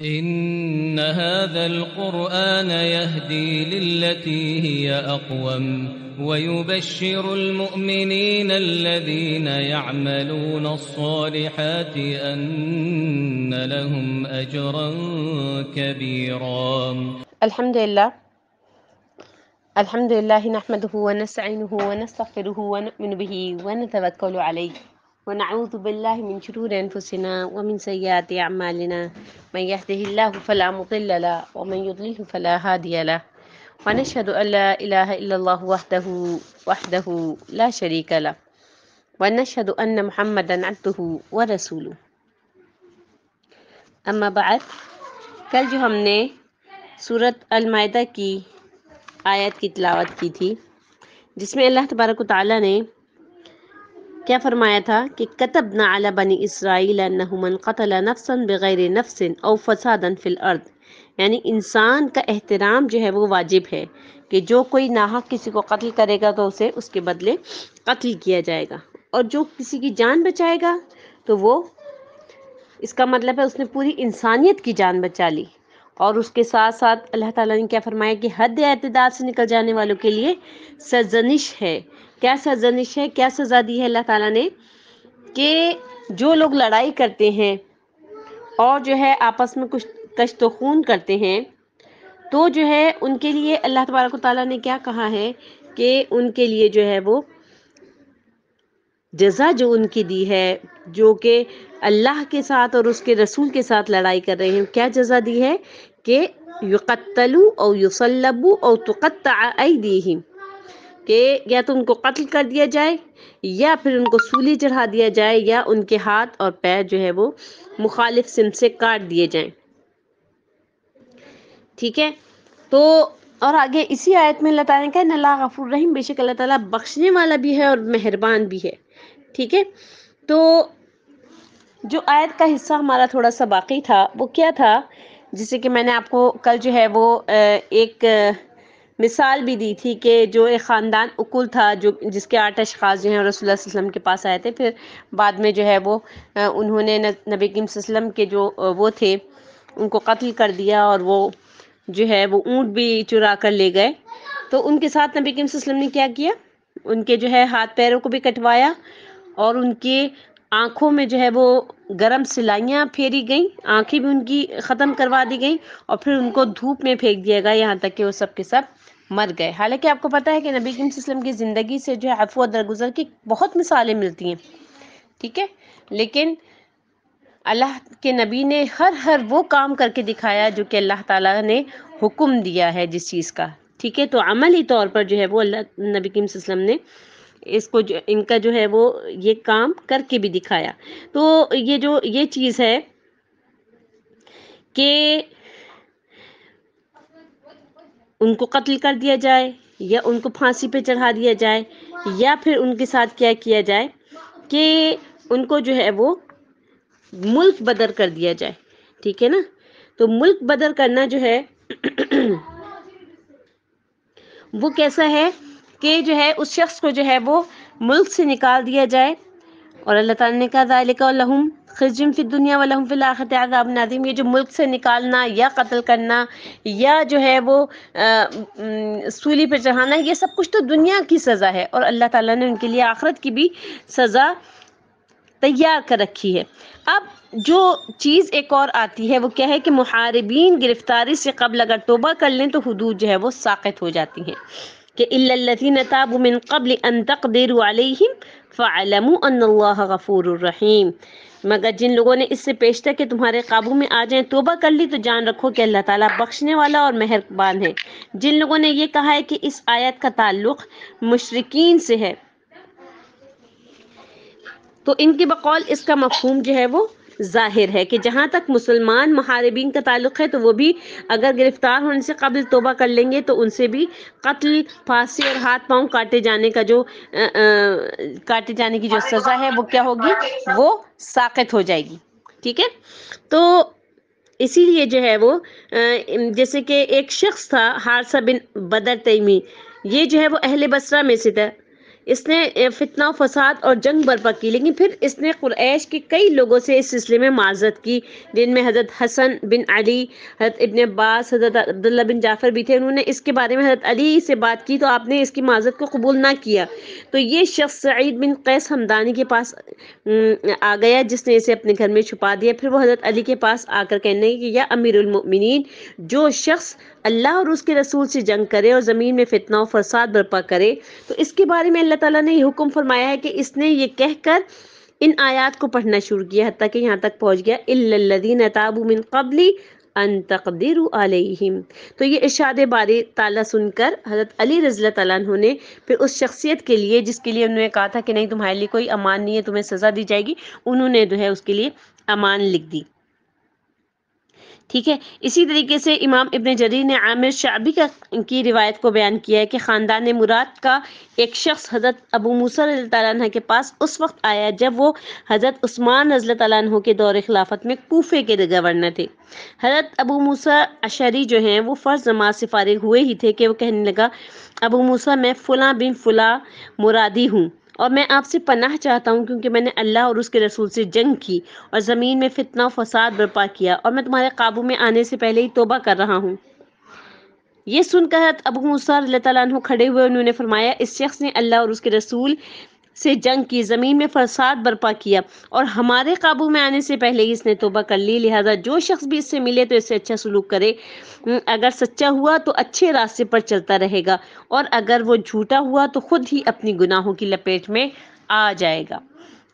إن هذا القرآن يهدي للتي هي أقوم ويبشر المؤمنين الذين يعملون الصالحات أن لهم أجرا كبيرا. الحمد لله نحمده ونستعينه ونستغفره ونؤمن به ونتوكل عليه ونعوذ بالله من شرور أنفسنا ومن سيئات أعمالنا من يهده الله فلا مضل له ومن يضلله فلا هادي له ونشهد أن لا إله إلا الله وحده لا شريك له ونشهد أن محمدا عبده ورسوله. اما بعد، کل جو ہم نے سورۃ المائدہ کی آیت کی تلاوت کی تھی، جس میں اللہ تبارک و تعالیٰ نے کیا فرمایا تھا کہ کتبنا علی بنی اسرائیل انہ من قتل نفسا بغیر نفس او فسادا فی الارض، یعنی انسان کا احترام جو ہے وہ واجب ہے کہ جو کوئی ناحق کسی کو قتل کرے گا تو اسے اس کے بدلے قتل کیا جائے گا، اور جو کسی کی جان بچائے گا تو وہ اس کا مطلب ہے اس نے پوری انسانیت کی جان بچا لی. اور اس کے ساتھ ساتھ اللہ تعالیٰ نے کیا فرمایا کہ حد اعتدال سے نکل جانے والوں کے لیے سرزنش ہے. کیا سرزنش ہے، کیا سزا دی ہے اللہ تعالیٰ نے؟ کہ جو لوگ لڑائی کرتے ہیں اور جو ہے آپس میں کچھ کشت و خون کرتے ہیں، تو جو ہے ان کے لیے اللہ تبارک و تعالیٰ نے کیا کہا ہے کہ ان کے لیے جو ہے وہ جزا جو ان کی دی ہے، جو کہ اللہ کے ساتھ اور اس کے رسول کے ساتھ لڑائی کر رہے ہیں، کیا جزا دی ہے کہ یقتلوا او یصلبوا او تقطع ایدیہم، کہ یا تو ان کو قتل کر دیا جائے یا پھر ان کو سولی چڑھا دیا جائے یا ان کے ہاتھ اور پیر جو ہے وہ مخالف سمت سے کاٹ دیے جائیں. ٹھیک ہے، تو اور آگے اسی آیت میں اللہ تعالیٰ نے کہا ان اللہ غفور رحیم، بے شک اللہ تعالیٰ بخشنے والا بھی ہے اور مہربان بھی ہے. ٹھیک ہے، تو جو آیت کا حصہ ہمارا تھوڑا سا باقی تھا وہ کیا تھا، جسے کہ میں نے آپ کو کل جو ہے وہ ایک مثال بھی دی تھی کہ جو ایک خاندان اکل تھا، جس کے 8 اشخاص جو ہیں رسول اللہ صلی اللہ علیہ وسلم کے پاس آئے تھے. پھر بعد میں جو ہے وہ انہوں نے نبی کریم صلی اللہ علیہ وسلم کے جو وہ تھے ان کو قتل کر دیا، اور وہ جو ہے وہ اونٹ بھی چرا کر لے گئے. تو ان کے ساتھ نبی کریم صلی اللہ علیہ وسلم نے کیا کیا، ان کے جو ہے ہاتھ پیروں کو بھی کٹوایا اور ان کی آنکھوں میں جو ہے وہ گرم سلائیاں پھیری گئیں، آنکھیں بھی ان کی ختم کروا دی گئیں، اور پھر ان کو دھوپ میں پھینک دیا گیا یہاں تک کہ وہ سب کے سب مر گئے. حالانکہ آپ کو پتہ ہے کہ نبی کریم صلی اللہ علیہ وسلم کی زندگی سے جو ہے عفو و درگزر کی بہت مثالیں ملتی ہیں. ٹھیک ہے، لیکن اللہ کے نبی نے ہر وہ کام کر کے دکھایا جو کہ اللہ تعالیٰ نے حکم دیا ہے جس چیز کا. ٹھیک ہے، تو عملی طور پر جو ہے وہ اللہ نبی کریم صلی اللہ علیہ وسلم نے اس کو ان کا جو ہے وہ یہ کام کر کے بھی دکھایا. تو یہ چیز ہے کہ ان کو قتل کر دیا جائے یا ان کو پھانسی پہ چڑھا دیا جائے، یا پھر ان کے ساتھ کیا کیا جائے کہ ان کو جو ہے وہ ملک بدر کر دیا جائے. ٹھیک ہے نا، تو ملک بدر کرنا جو ہے وہ کیسا ہے کہ جو ہے اس شخص کو جو ہے وہ ملک سے نکال دیا جائے. اور اللہ تعالیٰ نے کہا ذالک لہم خزی فی الدنیا ولہم فی الآخرۃ عذاب عظیم. یہ جو ملک سے نکالنا یا قتل کرنا یا جو ہے وہ سولی پہ چڑھانا، یہ سب کچھ تو دنیا کی سزا ہے، اور اللہ تعالیٰ نے ان کے لیے آخرت کی بھی سزا تیار کر رکھی ہے. اب جو چیز ایک اور آتی ہے وہ کیا ہے کہ محاربین گرفتاری سے قبل اگر توبہ کر لیں تو حدود جو ہے وہ ساقط ہو جاتی ہیں، کہ الا الذین تابوا من قبل ان تقدروا علیہم فاعلموا ان اللہ غفور الرحیم. مگر جن لوگوں نے اس سے پیشتر کہ تمہارے قابو میں آ جائیں توبہ کر لی تو جان رکھو کہ اللہ تعالیٰ بخشنے والا اور مہربان ہے. جن لوگوں نے یہ کہا ہے کہ اس آیت کا تعلق مشرکین سے ہے، تو ان کے بقول اس کا مفہوم جو ہے وہ ظاہر ہے کہ جہاں تک مسلمان محاربین کا تعلق ہے تو وہ بھی اگر گرفتار ہونے سے قبل توبہ کر لیں گے تو ان سے بھی قتل، پھانسی اور ہاتھ پاؤں کاٹے جانے کی جو سزا ہے وہ کیا ہوگی، وہ ساقط ہو جائے گی. ٹھیک ہے، تو اسی لیے جو ہے وہ جیسے کہ ایک شخص تھا حارثہ بن بدر تیمی، یہ جو ہے وہ اہل بصرہ میں سے تھا. اس نے فتنہ و فساد اور جنگ برپا کی، لیکن پھر اس نے قریش کے کئی لوگوں سے اس سلسلے میں معذرت کی، جن میں حضرت حسن بن علی، حضرت ابن عباس، حضرت عبداللہ بن جعفر بھی تھے۔ انہوں نے اس کے بارے میں حضرت علی سے بات کی تو آپ نے اس کی معذرت کو قبول نہ کیا، تو یہ شخص سعید بن قیس ہمدانی کے پاس آ گیا، جس نے اسے اپنے گھر میں چھپا دیا۔ پھر وہ حضرت علی کے پاس آ کر کہنے لگے کہ یا امیر المؤمنین، جو شخص اللہ اور اس کے رسول سے جنگ کرے اور زمین میں فتنہ و فساد برپا کرے، تو اس کے بارے میں اللہ تعالیٰ نے یہ حکم فرمایا ہے کہ اس نے یہ کہہ کر ان آیات کو پڑھنا شروع کیا، حتیٰ کہ یہاں تک پہنچ گیا الا الذین تابوا من قبل ان تقدروا علیہم۔ تو یہ ارشاد باری تعالیٰ سن کر حضرت علی رضی اللہ تعالیٰ عنہ نے پھر اس شخصیت کے لیے جس کے لیے انہوں نے کہا تھا کہ نہیں تمہارے لیے کوئی امان نہیں ہے، تمہیں سزا دی جائے گی، انہوں نے جو ہے اس کے لیے امان لکھ دی، ٹھیک ہے۔ اسی طریقے سے امام ابن جریر نے عامر شعبی کی روایت کو بیان کیا ہے کہ خاندان مراد کا ایک شخص حضرت ابو موسیٰ رضی اللہ تعالیٰ عنہ کے پاس اس وقت آیا جب وہ حضرت عثمان رضی اللہ تعالیٰ عنہ کے دور خلافت میں کوفے کے گورنر تھے۔ حضرت ابو موسیٰ اشعری جو ہیں وہ فرض نماز سے فارغ ہوئے ہی تھے کہ وہ کہنے لگا ابو موسیٰ میں فلاں بن فلاں مرادی ہوں اور میں آپ سے پناہ چاہتا ہوں کیونکہ میں نے اللہ اور اس کے رسول سے جنگ کی اور زمین میں فتنہ و فساد برپا کیا اور میں تمہارے قابو میں آنے سے پہلے ہی توبہ کر رہا ہوں۔ یہ سن کر حضرت ابو موسیٰ رضی اللہ تعالیٰ عنہ کھڑے ہوئے، انہوں نے فرمایا اس شخص نے اللہ اور اس کے رسول سے جنگ کی، زمین میں فساد برپا کیا اور ہمارے قابو میں آنے سے پہلے ہی اس نے توبہ کر لی، لہذا جو شخص بھی اس سے ملے تو اس سے اچھا سلوک کرے، اگر سچا ہوا تو اچھے راستے پر چلتا رہے گا اور اگر وہ جھوٹا ہوا تو خود ہی اپنی گناہوں کی لپیٹ میں آ جائے گا،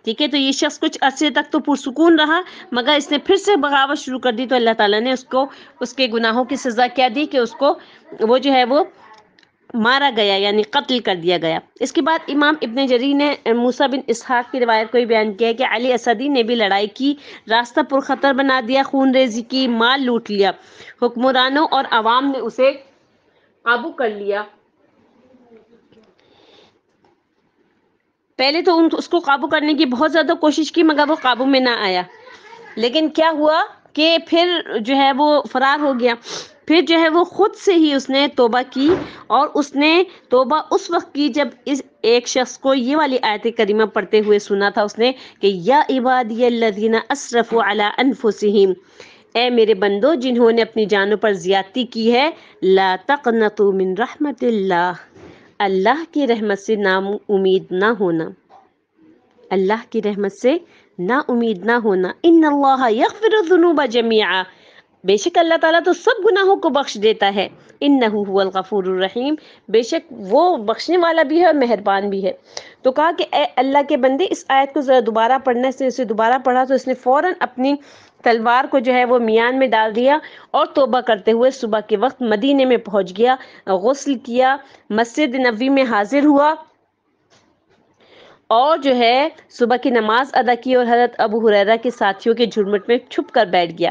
ٹھیک ہے۔ تو یہ شخص کچھ عرصے تک تو پرسکون رہا، مگر اس نے پھر سے بغاوت شروع کر دی تو اللہ تعالیٰ نے اس کو اس کے گناہوں کی سزا کیا دی کہ اس کو وہ جو ہے وہ مارا گیا، یعنی قتل کر دیا گیا۔ اس کے بعد امام ابن جریر نے موسیٰ بن اسحاق کی روایت کو بیان کیا ہے کہ علی اسدی نے بھی لڑائی کی، راستہ پرخطر بنا دیا، خون ریزی کی، مال لوٹ لیا، حکمرانوں اور عوام نے اسے قابو کر لیا۔ پہلے تو اس کو قابو کرنے کی بہت زیادہ کوشش کی مگر وہ قابو میں نہ آیا، لیکن کیا ہوا کہ پھر جو ہے وہ فرار ہو گیا۔ پھر جو ہے وہ خود سے ہی اس نے توبہ کی اور اس نے توبہ اس وقت کی جب اس ایک شخص کو یہ والی آیت کریمہ پڑھتے ہوئے سنا تھا اس نے کہ یا عبادی الذین اسرفوا علی انفسہم، اے میرے بندو جنہوں نے اپنی جانوں پر زیادتی کی ہے، لا تقنطوا من رحمت اللہ، اللہ کی رحمت سے نا امید نہ ہونا، اللہ کی رحمت سے نا امید نہ ہونا، ان اللہ یغفر الذنوب جميعا، بے شک اللہ تعالیٰ تو سب گناہوں کو بخش دیتا ہے، انہ هو الغفور الرحیم، بے شک وہ بخشنے والا بھی ہے اور مہربان بھی ہے۔ تو کہا کہ اے اللہ کے بندے اس آیت کو ذرا دوبارہ پڑھنا، اس نے اسے دوبارہ پڑھا تو اس نے فوراً اپنی تلوار کو جو ہے وہ میان میں ڈال دیا اور توبہ کرتے ہوئے صبح کے وقت مدینے میں پہنچ گیا، غسل کیا، مسجد نبوی میں حاضر ہوا اور جو ہے صبح کی نماز ادا کی اور حضرت ابو ہریرہ کے ساتھیوں کے جھرمٹ میں چھپ کر بیٹھ گیا۔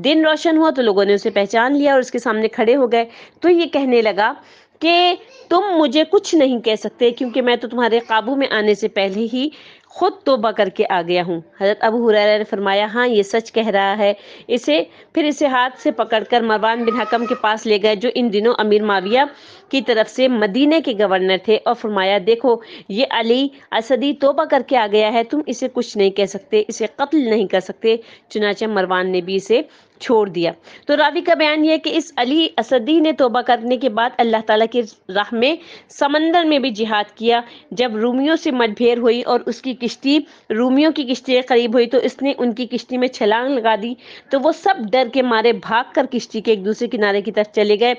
دن روشن ہوا تو لوگوں نے اسے پہچان لیا اور اس کے سامنے کھڑے ہو گئے، تو یہ کہنے لگا کہ تم مجھے کچھ نہیں کہہ سکتے کیونکہ میں تو تمہارے قابو میں آنے سے پہلے ہی خود توبہ کر کے آ گیا ہوں۔ حضرت ابو ہریرہ نے فرمایا ہاں یہ سچ کہہ رہا ہے۔ پھر اسے ہاتھ سے پکڑ کر مروان بن حکم کے پاس لے گئے جو ان دنوں امیر معاویہ کی طرف سے مدینے کے گورنر تھے، اور فرمایا دیکھو یہ علی اسدی توبہ کر کے آ گیا ہے، تم اسے کچھ نہیں کہہ سکتے، اسے قتل نہیں کر سکتے۔ چنانچہ مروان نے بھی اسے چھوڑ دیا۔ تو راوی کا بیان یہ ہے کہ اس علی اسدی نے توبہ کرنے کے بعد اللہ تعالیٰ کی راہ میں سمندر میں بھی جہاد کیا۔ جب رومیوں سے مٹ بھیڑ ہوئی اور اس کی کشتی رومیوں کی کشتی کے قریب ہوئی تو اس نے ان کی کشتی میں چھلانگ لگا دی، تو وہ سب ڈر کے مارے بھاگ کر کشتی کے ایک دوسرے کنارے کی طرف چلے گئے،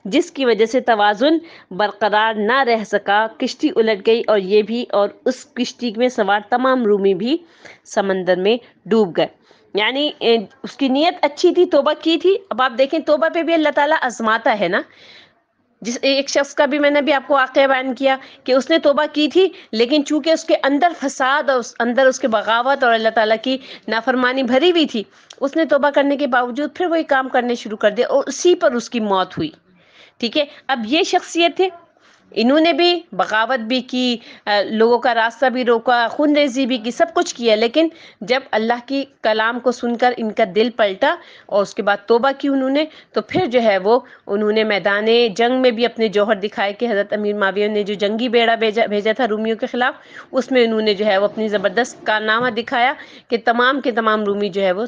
جس کی وجہ سے توازن برقرار نہ رہ سکا، کشتی الٹ گئی اور یہ بھی اور اس کشتی میں سوار تمام رومی بھی سمندر میں ڈوب گئے۔ یعنی اس کی نیت اچھی تھی، توبہ کی تھی۔ اب آپ دیکھیں توبہ پہ بھی اللہ تعالیٰ آزماتا ہے نا۔ جس ایک شخص کا بھی میں نے بھی آپ کو واقعہ بیان کیا کہ اس نے توبہ کی تھی لیکن چونکہ اس کے اندر فساد اور اندر اس کے بغاوت اور اللہ تعالیٰ کی نافرمانی بھری ہوئی تھی، اس نے توبہ کرنے کے باوجود پھر وہی کام کرنے شروع کر دیا اور اسی پر اس کی موت ہوئی، ٹھیک ہے۔ اب یہ شخصیت ہے انہوں نے بھی بغاوت بھی کی، لوگوں کا راستہ بھی روکا، خون ریزی بھی کی، سب کچھ کیا، لیکن جب اللہ کی کلام کو سن کر ان کا دل پلٹا اور اس کے بعد توبہ کی انہوں نے، تو پھر جو ہے وہ انہوں نے میدان جنگ میں بھی اپنے جوہر دکھائے کہ حضرت امیر معاویہ نے جو جنگی بیڑا بھیجا تھا رومیوں کے خلاف، اس میں انہوں نے جو ہے وہ اپنی زبردست کارنامہ دکھایا کہ تمام کے تمام رومی جو ہے وہ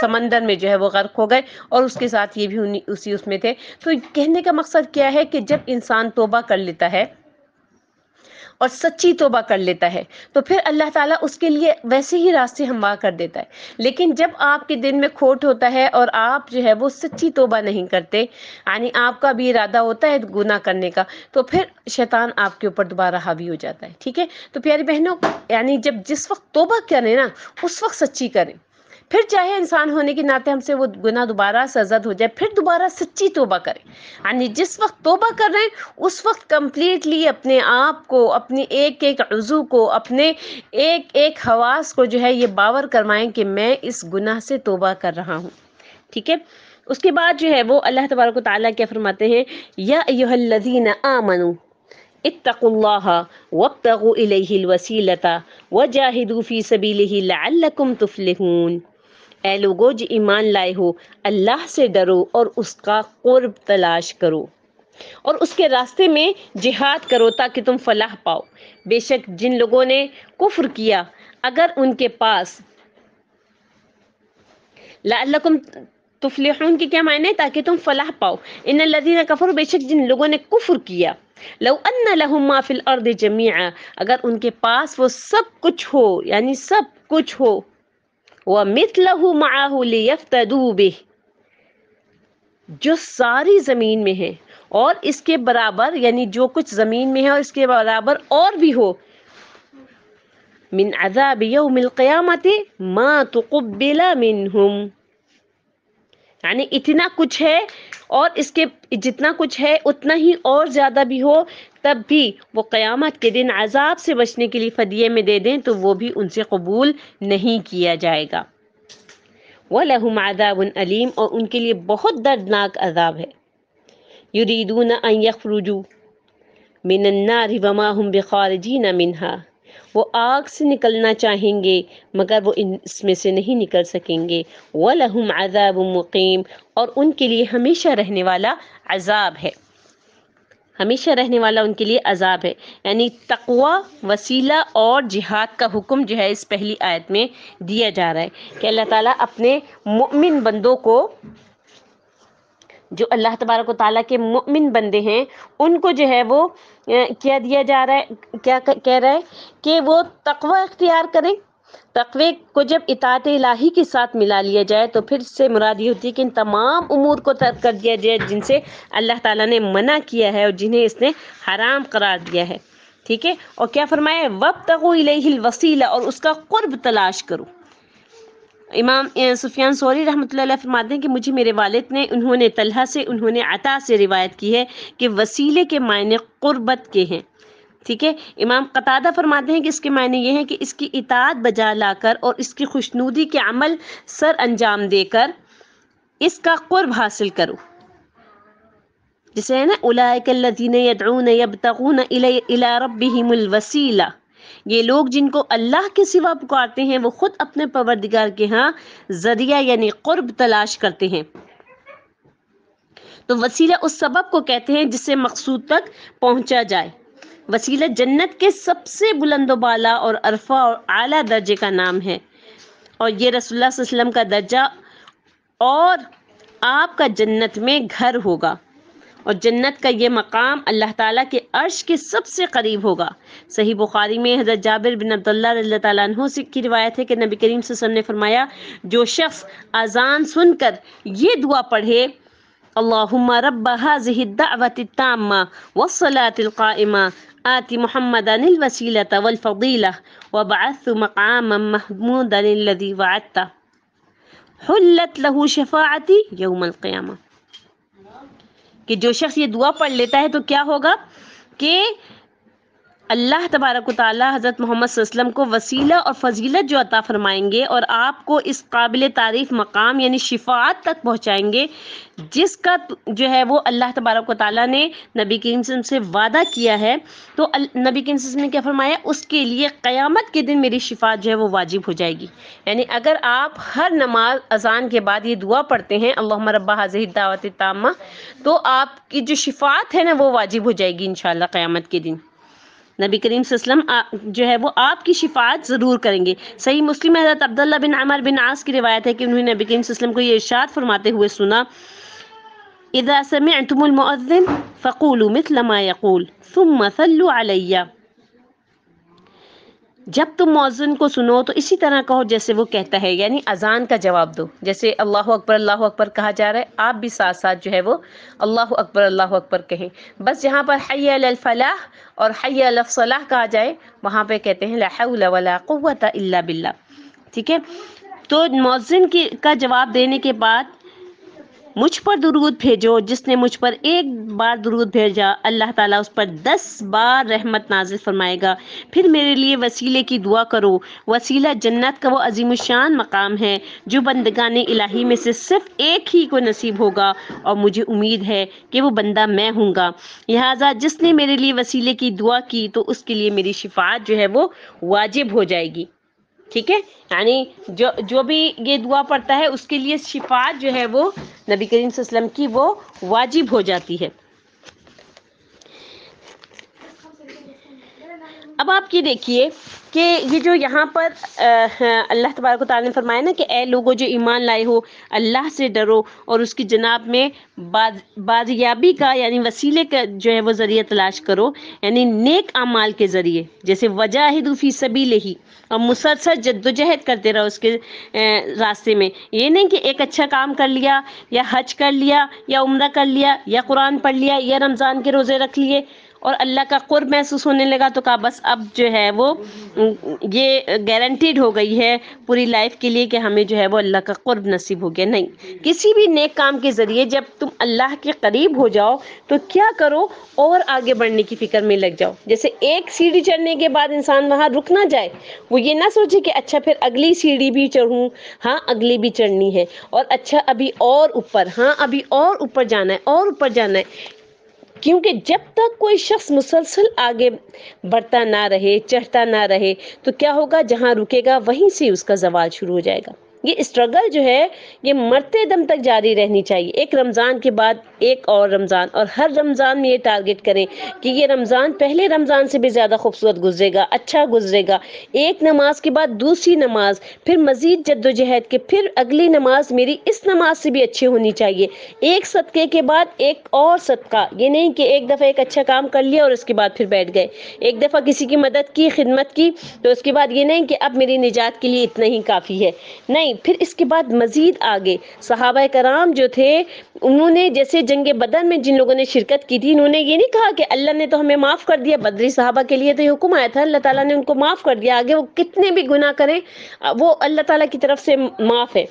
سمندر میں جو ہے وہ غرق ہو گئے، اور اس کے ساتھ یہ بھی اسی اس میں تھے۔ تو کہنے کا مقصد کیا ہے کہ جب انسان توبہ کر لیتا ہے اور سچی توبہ کر لیتا ہے تو پھر اللہ تعالیٰ اس کے لیے ویسے ہی راستے ہموار کر دیتا ہے، لیکن جب آپ کے دل میں کھوٹ ہوتا ہے اور آپ جو ہے وہ سچی توبہ نہیں کرتے، یعنی آپ کا بھی ارادہ ہوتا ہے گناہ کرنے کا، تو پھر شیطان آپ کے اوپر دوبارہ حاوی ہو جاتا ہے۔ ٹھیک ہے، تو پیاری بہنوں، یعنی جس وقت توبہ کریں نا اس وقت سچی کریں، پھر چاہے انسان ہونے کے ناطے ہم سے وہ گناہ دوبارہ سرزد ہو جائے، پھر دوبارہ سچی توبہ کریں، یعنی جس وقت توبہ کر رہے ہیں اس وقت کمپلیٹلی اپنے آپ کو، اپنی ایک ایک عضو کو، اپنے ایک ایک حواس کو جو ہے یہ باور کروائیں کہ میں اس گناہ سے توبہ کر رہا ہوں۔ ٹھیک ہے، اس کے بعد جو ہے وہ اللہ تبارک و تعالیٰ کیا فرماتے ہیں، یا ایھا الذین آمنوا اتقوا اللہ وابتغوا الیہ الوسیلۃ وجاہدوا فی سبیلہ لعلکم تفلحون۔ اے لوگو جو ایمان لائے ہو، اللہ سے ڈرو اور اس کا قرب تلاش کرو اور اس کے راستے میں جہاد کرو تاکہ تم فلاح پاؤ۔ بے شک جن لوگوں نے کفر کیا، اگر ان کے پاس لعلکم تفلحون کی کیا معنی ہے؟ تاکہ تم فلاح پاؤ۔ ان الذین کفروا، بے شک جن لوگوں نے کفر کیا، لو ان لہم ما فی الارض جمیعا، اگر ان کے پاس وہ سب کچھ ہو، یعنی سب کچھ ہو، وَمِثْلَهُ مَعَهُ لِيَفْتَدُوا بِهِ، جو ساری زمین میں ہے اور اس کے برابر، یعنی جو کچھ زمین میں ہے اور اس کے برابر اور بھی ہو، من عذاب یوم القیامت ما تقبل منہم، یعنی اتنا کچھ ہے اور اس کے جتنا کچھ ہے اتنا ہی اور زیادہ بھی ہو، تب بھی وہ قیامت کے دن عذاب سے بچنے کے لیے فدیے میں دے دیں تو وہ بھی ان سے قبول نہیں کیا جائے گا۔ وَلَهُمْ عَذَابٌ أَلِيمٌ، اور ان کے لیے بہت دردناک عذاب ہے۔ يُرِيدُونَ أَن يَخْرُجُوا مِنَ النَّارِ وَمَا هُمْ بِخَارِجِينَ مِنْهَا، وہ آگ سے نکلنا چاہیں گے مگر وہ اس میں سے نہیں نکل سکیں گے۔ وَلَهُمْ عَذَابٌ مُقِيمٌ، اور ان کے لیے ہمیشہ رہنے والا عذاب ہے، ہمیشہ رہنے والا ان کے لیے عذاب ہے۔ یعنی تقوی، وسیلہ اور جہاد کا حکم جو ہے اس پہلی آیت میں دیا جا رہا ہے کہ اللہ تعالیٰ اپنے مؤمن بندوں کو، جو اللہ تبارک و تعالیٰ کے مؤمن بندے ہیں، ان کو جو ہے وہ کیا دیا جا رہا ہے، کیا کہہ رہا ہے کہ وہ تقوی اختیار کریں۔ تقوی کو جب اطاعت الہی کے ساتھ ملا لیا جائے تو پھر سے مراد یہ ہوتی ہے کہ ان تمام امور کو ترک کر دیا جائے جن سے اللہ تعالیٰ نے منع کیا ہے اور جنہیں اس نے حرام قرار دیا ہے۔ ٹھیک ہے، اور کیا فرمایا، وَابْتَغُوا إِلَيْهِ الْوَسِيلَةَ، اور اس کا قرب تلاش کرو۔ امام سفیان ثوری رحمۃ اللہ علیہ فرماتے ہیں کہ مجھے میرے والد نے، انہوں نے طلحہ سے، انہوں نے عطا سے روایت کی ہے کہ وسیلے کے معنی قربت کے ہیں۔ ٹھیک ہے، امام قتادہ فرماتے ہیں کہ اس کے معنی یہ ہیں کہ اس کی اطاعت بجا لا کر اور اس کی خوشنودی کے عمل سر انجام دے کر اس کا قرب حاصل کرو، جسے ہے نا اولئک الذین یدعون یبتغون الی ربہم الوسیلہ، یہ لوگ جن کو اللہ کے سوا پکارتے ہیں وہ خود اپنے پروردگار کے ہاں ذریعہ یعنی قرب تلاش کرتے ہیں۔ تو وسیلہ اس سبب کو کہتے ہیں جس سے مقصود تک پہنچا جائے۔ وسیلہ جنت کے سب سے بلند و بالا اور عرفہ اور اعلیٰ درجے کا نام ہے، اور یہ رسول اللہ صلی اللہ علیہ وسلم کا درجہ اور آپ کا جنت میں گھر ہوگا، اور جنت کا یہ مقام اللہ تعالیٰ کے عرش کے سب سے قریب ہوگا۔ صحیح بخاری میں حضرت جابر بن عبداللہ رضی اللہ تعالیٰ عنہ سے کی روایت ہے کہ نبی کریم صلی اللہ علیہ وسلم نے فرمایا، جو شخص اذان سن کر یہ دعا پڑھے، اللہم رب هذه الدعوة التامة والصلاة القائمة آت محمدا الوسیلة والفضیلة وابعثه مقاما محمودا الذي وعدته حلت له شفاعتی یوم القیامہ، کہ جو شخص یہ دعا پڑھ لیتا ہے تو کیا ہوگا کہ اللہ تبارک و تعالی حضرت محمد صلی اللہ علیہ وسلم کو وسیلہ اور فضیلت جو عطا فرمائیں گے اور آپ کو اس قابل تعریف مقام یعنی شفاعت تک پہنچائیں گے جس کا جو ہے وہ اللہ تبارک و تعالی نے نبی کریم صلی اللہ علیہ وسلم سے وعدہ کیا ہے، تو نبی کریم صلی اللہ علیہ وسلم نے کیا فرمایا، اس کے لیے قیامت کے دن میری شفاعت جو ہے وہ واجب ہو جائے گی۔ یعنی اگر آپ ہر نماز اذان کے بعد یہ دعا پڑھتے ہیں اللہم رب ہذہ الدعوۃ التامہ، تو آپ کی جو شفاعت ہے نا وہ واجب ہو جائے گی انشاءاللہ قیامت کے دن۔ نبی کریم صلی اللہ علیہ وسلم جو ہے وہ آپ کی شفاعت ضرور کریں گے۔ صحیح مسلم میں حضرت عبداللہ بن عمر بن عاص کی روایت ہے کہ انہوں نے نبی کریم صلی اللہ علیہ وسلم کو یہ ارشاد فرماتے ہوئے سنا، اذا سمعتم المؤذن فقولوا مثل ما يقول ثم صلوا علی، جب تم مؤذن کو سنو تو اسی طرح کہو جیسے وہ کہتا ہے، یعنی اذان کا جواب دو، جیسے اللہ اکبر کہا جا رہا ہے آپ بھی ساتھ ساتھ جو ہے وہ اللہ اکبر کہیں۔ بس جہاں پر حی علی الفلاح اور حی علی الصلاح کہا جائے وہاں پہ کہتے ہیں لا حول ولا قوۃ الا باللہ، ٹھیک ہے۔ تو مؤذن کا جواب دینے کے بعد مجھ پر درود بھیجو، جس نے مجھ پر ایک بار درود بھیجا اللہ تعالیٰ اس پر 10 بار رحمت نازل فرمائے گا۔ پھر میرے لیے وسیلے کی دعا کرو، وسیلہ جنت کا وہ عظیم الشان مقام ہے جو بندگان الہی میں سے صرف ایک ہی کو نصیب ہوگا، اور مجھے امید ہے کہ وہ بندہ میں ہوں گا، لہٰذا جس نے میرے لیے وسیلے کی دعا کی تو اس کے لیے میری شفاعت جو ہے وہ واجب ہو جائے گی، ٹھیک ہے۔ یعنی جو بھی یہ دعا پڑھتا ہے اس کے لیے شفاعت جو ہے وہ نبی کریم صلی اللہ علیہ وسلم کی وہ واجب ہو جاتی ہے۔ اب آپ یہ دیکھیے کہ یہ جو یہاں پر اللہ تبارک و تعالیٰ نے فرمایا نا کہ اے لوگوں جو ایمان لائے ہو اللہ سے ڈرو اور اس کی جناب میں بازیابی کا یعنی وسیلے کا جو ہے وہ ذریعہ تلاش کرو، یعنی نیک اعمال کے ذریعے، جیسے وجاہدوا فی سبیلہ، اور مسلسل جدوجہد کرتے رہو اس کے راستے میں۔ یہ نہیں کہ ایک اچھا کام کر لیا یا حج کر لیا یا عمرہ کر لیا یا قرآن پڑھ لیا یا رمضان کے روزے رکھ لیے اور اللہ کا قرب محسوس ہونے لگا تو کہا بس اب جو ہے وہ یہ گارنٹیڈ ہو گئی ہے پوری لائف کے لیے کہ ہمیں جو ہے وہ اللہ کا قرب نصیب ہو گیا۔ نہیں، کسی بھی نیک کام کے ذریعے جب تم اللہ کے قریب ہو جاؤ تو کیا کرو، اور آگے بڑھنے کی فکر میں لگ جاؤ۔ جیسے ایک سیڑھی چڑھنے کے بعد انسان وہاں رک نہ جائے، وہ یہ نہ سوچے کہ اچھا پھر اگلی سیڑھی بھی چڑھوں، ہاں اگلی بھی چڑھنی ہے، اور اچھا ابھی اور اوپر، ہاں ابھی اور اوپر جانا ہے اور اوپر جانا ہے، کیونکہ جب تک کوئی شخص مسلسل آگے بڑھتا نہ رہے، چڑھتا نہ رہے، تو کیا ہوگا، جہاں رکے گا وہیں سے اس کا زوال شروع ہو جائے گا۔ یہ اسٹرگل جو ہے یہ مرتے دم تک جاری رہنی چاہیے، ایک رمضان کے بعد ایک اور رمضان، اور ہر رمضان میں یہ ٹارگٹ کریں کہ یہ رمضان پہلے رمضان سے بھی زیادہ خوبصورت گزرے گا، اچھا گزرے گا، ایک نماز کے بعد دوسری نماز، پھر مزید جدوجہد کے پھر اگلی نماز میری اس نماز سے بھی اچھی ہونی چاہیے، ایک صدقے کے بعد ایک اور صدقہ، یہ نہیں کہ ایک دفعہ ایک اچھا کام کر لیا اور اس کے بعد پھر بیٹھ گئے، ایک دفعہ کسی کی مدد کی، خدمت کی، تو اس کے بعد یہ نہیں کہ اب میری نجات کے لیے اتنا ہی کافی ہے، نہیں، پھر اس کے بعد مزید آگے۔ صحابہ کرام جو تھے انہوں نے جیسے جنگ بدر میں جن لوگوں نے شرکت کی تھی، انہوں نے یہ نہیں کہا کہ اللہ نے تو ہمیں معاف کر دیا، بدری صحابہ کے لیے تو یہ حکم آیا تھا، اللہ تعالیٰ نے ان کو معاف کر دیا، آگے وہ کتنے بھی گناہ کریں وہ اللہ تعالیٰ کی طرف سے معاف ہے۔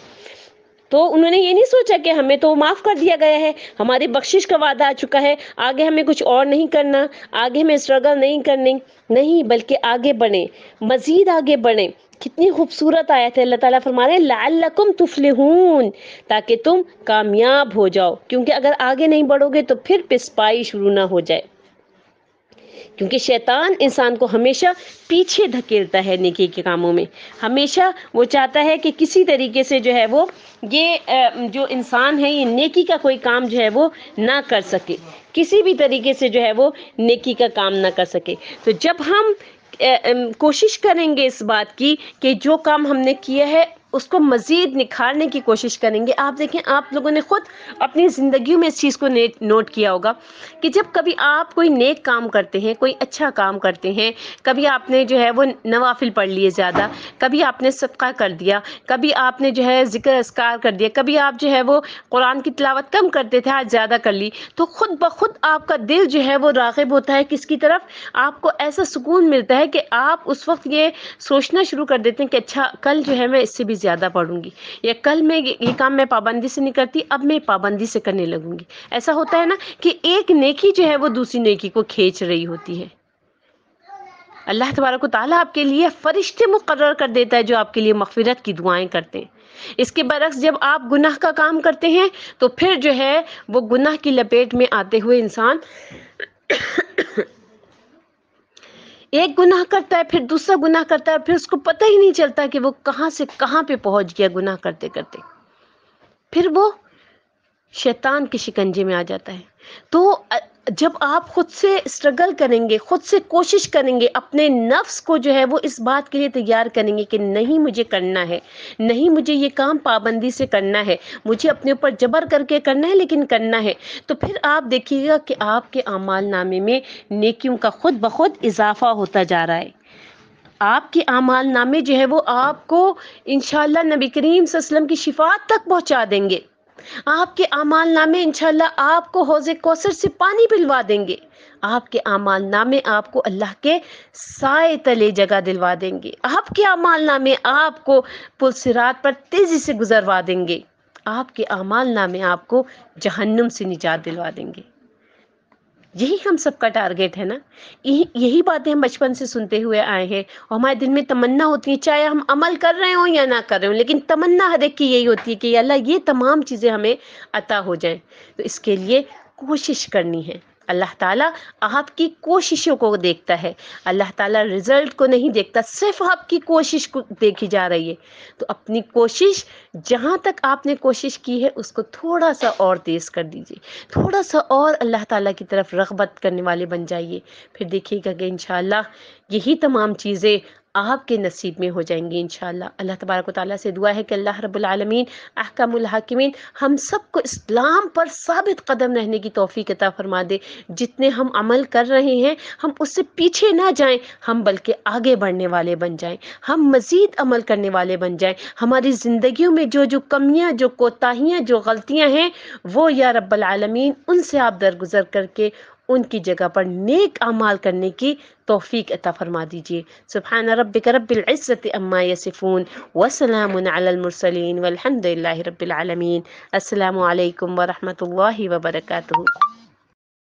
تو انہوں نے یہ نہیں سوچا کہ ہمیں تو معاف کر دیا گیا ہے، ہماری بخشش کا وعدہ آ چکا ہے، آگے ہمیں کچھ اور نہیں کرنا، آگے ہمیں اسٹرگل نہیں کرنی، نہیں، بلکہ آگے بڑھیں، مزید آگے بڑھیں۔ کتنی خوبصورت آیت ہے، اللہ تعالیٰ فرما رہے ہیں لعلکم تفلحون، تاکہ تم کامیاب ہو جاؤ، کیونکہ اگر آگے نہیں بڑھو گے تو پھر پسپائی شروع نہ ہو جائے، کیونکہ شیطان انسان کو ہمیشہ پیچھے دھکیلتا ہے نیکی کے کاموں میں، ہمیشہ وہ چاہتا ہے کہ کسی طریقے سے جو ہے وہ یہ جو انسان ہے یہ نیکی کا کوئی کام جو ہے وہ نہ کر سکے، کسی بھی طریقے سے جو ہے وہ نیکی کا کام نہ کر سکے۔ تو جب ہم کوشش کریں گے اس بات کی کہ جو کام ہم نے کیا ہے اس کو مزید نکھارنے کی کوشش کریں گے، آپ دیکھیں آپ لوگوں نے خود اپنی زندگیوں میں اس چیز کو نوٹ کیا ہوگا کہ جب کبھی آپ کوئی نیک کام کرتے ہیں، کوئی اچھا کام کرتے ہیں، کبھی آپ نے جو ہے وہ نوافل پڑھ لیے زیادہ، کبھی آپ نے صدقہ کر دیا، کبھی آپ نے جو ہے ذکر اذکار کر دیا، کبھی آپ جو ہے وہ قرآن کی تلاوت کم کرتے تھے آج زیادہ کر لی، تو خود بخود آپ کا دل جو ہے وہ راغب ہوتا ہے کس کی طرف، آپ کو ایسا سکون ملتا ہے کہ آپ اس وقت یہ سوچنا شروع کر دیتے ہیں کہ اچھا کل جو ہے میں اس سے بھی زیادہ پڑھوں گی، یا کل میں یہ کام میں پابندی سے نہیں کرتی اب میں پابندی سے کرنے لگوں گی۔ ایسا ہوتا ہے نا کہ ایک نیکی جو ہے وہ دوسری نیکی کو کھینچ رہی ہوتی ہے۔ اللہ تبارک و تعالیٰ آپ کے لیے فرشتے مقرر کر دیتا ہے جو آپ کے لیے مغفرت کی دعائیں کرتے ہیں۔ اس کے برعکس جب آپ گناہ کا کام کرتے ہیں تو پھر جو ہے وہ گناہ کی لپیٹ میں آتے ہوئے انسان ایک گناہ کرتا ہے، پھر دوسرا گناہ کرتا ہے، پھر اس کو پتہ ہی نہیں چلتا کہ وہ کہاں سے کہاں پہ پہنچ گیا گناہ کرتے کرتے، پھر وہ شیطان کے شکنجے میں آ جاتا ہے۔ تو جب آپ خود سے اسٹرگل کریں گے، خود سے کوشش کریں گے، اپنے نفس کو جو ہے وہ اس بات کے لیے تیار کریں گے کہ نہیں مجھے کرنا ہے، نہیں مجھے یہ کام پابندی سے کرنا ہے، مجھے اپنے اوپر جبر کر کے کرنا ہے لیکن کرنا ہے، تو پھر آپ دیکھیے گا کہ آپ کے اعمال نامے میں نیکیوں کا خود بخود اضافہ ہوتا جا رہا ہے۔ آپ کے اعمال نامے جو ہے وہ آپ کو انشاءاللہ نبی کریم صلی اللہ علیہ وسلم کی شفاعت تک پہنچا دیں گے۔ آپ کے اعمال نامے انشاءاللہ آپ کو حوض کوثر سے پانی پلوا دیں گے۔ آپ کے اعمال نامے آپ کو اللہ کے سائے تلے جگہ دلوا دیں گے۔ آپ کے اعمال نامے آپ کو پل صراط پر تیزی سے گزروا دیں گے۔ آپ کے اعمال نامے آپ کو جہنم سے نجات دلوا دیں گے۔ یہی ہم سب کا ٹارگیٹ ہے نا، یہی باتیں ہم بچپن سے سنتے ہوئے آئے ہیں، اور ہمارے دل میں تمنا ہوتی ہے چاہے ہم عمل کر رہے ہوں یا نہ کر رہے ہوں، لیکن تمنا ہر ایک کی یہی ہوتی ہے کہ یا اللہ یہ تمام چیزیں ہمیں عطا ہو جائیں۔ تو اس کے لیے کوشش کرنی ہے۔ اللہ تعالیٰ آپ کی کوششوں کو دیکھتا ہے، اللہ تعالیٰ رزلٹ کو نہیں دیکھتا، صرف آپ کی کوشش کو دیکھی جا رہی ہے۔ تو اپنی کوشش جہاں تک آپ نے کوشش کی ہے اس کو تھوڑا سا اور تیز کر دیجیے، تھوڑا سا اور اللہ تعالیٰ کی طرف رغبت کرنے والے بن جائیے، پھر دیکھیے گا کہ انشاءاللہ یہی تمام چیزیں آپ کے نصیب میں ہو جائیں گی انشاءاللہ۔ اللہ تبارک و تعالیٰ سے دعا ہے کہ اللہ رب العالمین احکم الحاکمین ہم سب کو اسلام پر ثابت قدم رہنے کی توفیق عطا فرما دے۔ جتنے ہم عمل کر رہے ہیں ہم اس سے پیچھے نہ جائیں، ہم بلکہ آگے بڑھنے والے بن جائیں، ہم مزید عمل کرنے والے بن جائیں۔ ہماری زندگیوں میں جو کمیاں، جو کوتاہیاں، جو غلطیاں ہیں وہ یا رب العالمین ان سے آپ درگزر کر کے ان کی جگہ پر نیک اعمال کرنے کی توفیق عطا فرما دیجیے۔ سبحان ربک رب العزت عما یصفون وسلام علی المرسلین والحمد للہ رب العالمین۔ السلام علیکم ورحمۃ اللہ وبرکاتہ۔